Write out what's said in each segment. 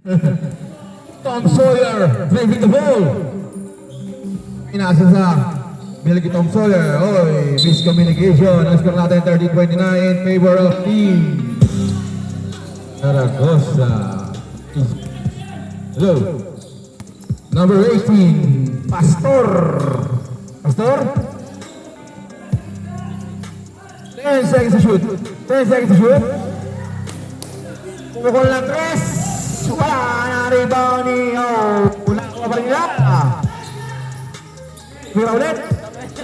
Tom Sawyer, driving the ball. Inasa sa Milky Tom Sawyer. Oy, miscommunication. Ang score natin 30-29 in favor of Team Zaragoza. Hello. Number 18, Pastor. Pastor? 10 seconds to shoot. 10 seconds to shoot. Pumukol ng 3. Wala na rebound ni Wala ko pa rin nila. Mira ulit.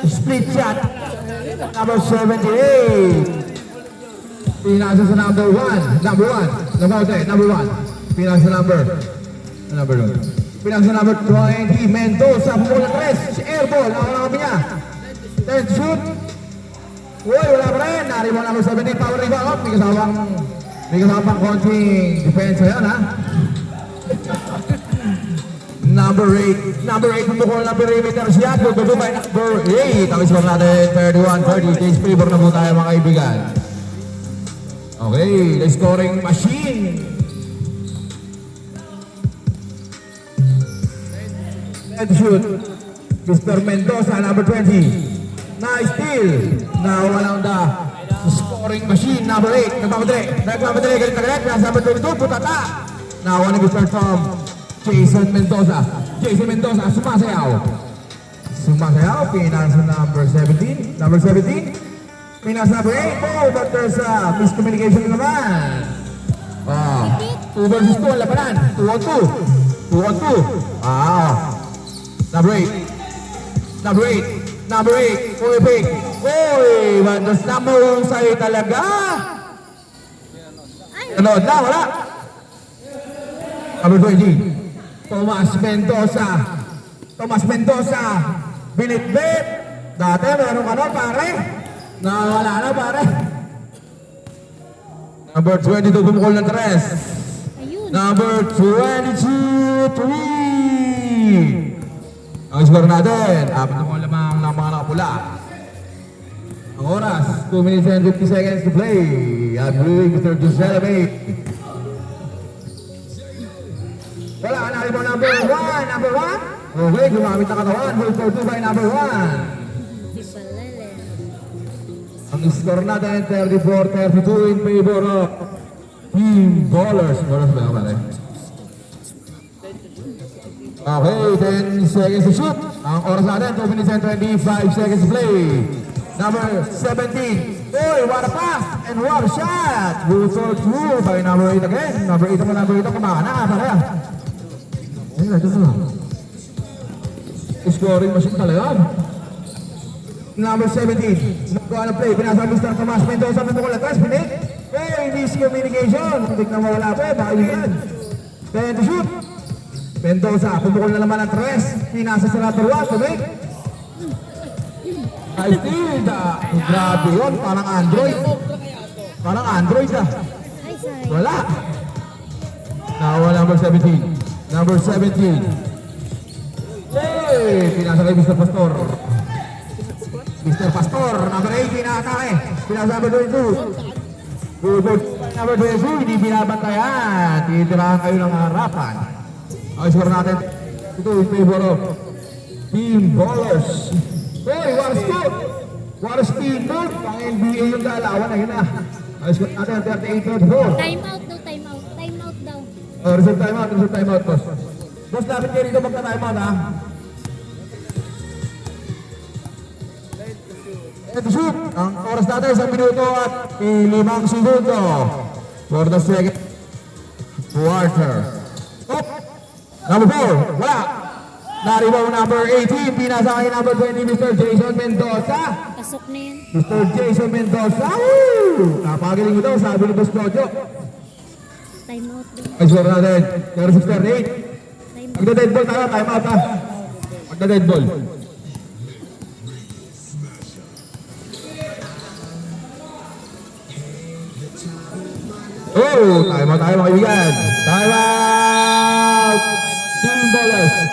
Split shot. Number 78. Pinasa sa number 1. Number 1. Number 1. Pinasa sa number 1. Pinasa sa number 20. Mendoza. Pumukol ng 3. Airball. Nakawala kami niya. 10 shoot. Uy, wala pa rin. Naribaw number 17. Power rebound. May kasama konting depensa yan, ha? Number 8 pumukol na perimeter siya. Tutubo by number 8. Ang score natin, 31-30. Case favor na po tayo, mga kaibigan. Okay, the scoring machine. Let's shoot. Mr. Mendoza, number 20. Nice steal. Now, walang the scoring machine, number 8. Nagmamadali, galit na galit. Nasa number 22, putata. Now, one of the start from Jason Mendoza, sumasayaw. Pinasa number 17. Pinasa number 8. Oh, but there's a miscommunication naman. 2 versus 2 ang labanan. 2 on 2. Number 8. Uy, big. Uy, bandos na mahusay talaga. Nanood na, wala. Number 20. Tomas Mendoza. Binitbit. Dati meron ka na, pare. Nawala na, pare. Number 22, pumukol ng 3. Number 22, 3. Ang score natin, 4 na lamang ng mga nakapula. Ang oras, 2 minutes and 50 seconds to play. I believe Mr. Giselle May. Wala na rin mo number 1. Okay, gumamit na katawan. Hold for 2 by number 1. Ang score natin, 34-32 in favor of Team Ballers. Ballers ba pare? Okay, 10 seconds to shoot. Ang oras natin, 2 minutes and 25 seconds to play. Number 17. Uy, what a pass and what a shot. Hold for 2 by number 8 again. Number 8 kumana. Pare. Ayun, ito na. Scoring machine talaga. Number 17. Nagawa na play. Pinasa Mr. Tomas Mendoza. Pumukol na 3. Pinit. Hey, miscommunication. Hindi na mawala pa. Baka yun. 10 to shoot. Mendoza. Pumukol na naman ang 3. Pinasa sa number 1. Tumig. I feel grabe yun. Parang Android. Wala. Nawala number 17. Number 17. Hey! Pinasa kay Mr. Pastor. Number 8, pinatake. Pinasa number 22. Number 22, hindi binabantayan. Titirahan kayo ng harapan. Ang score natin, ito in favor of Team Ballers. Hey, what a scoop! What a speed move! Pang NBA yung dalawan na yun na. Ang score natin, 38-34. Time out daw. Reserve timeout, boss. Boss, lapit kayo rito magka-timeout, ha? Ito shoot. Ang oras natin, 1 minuto at 5 segundo. For the second quarter. Stop. Number 4, wala. Naribaw number 18, pinasa kay number 20, Mr. Jason Mendoza. Pasok na yan. Mr. Jason Mendoza. Woo! Napagaling mo daw, sabi ni Boss Jojo. Time out daw. Ay, score natin. 36-38. Time out. Magda-dead ball tayo, time out ha. Magda-dead ball. Oh, time out tayo mga kaibigan. Time out! Team Ballers.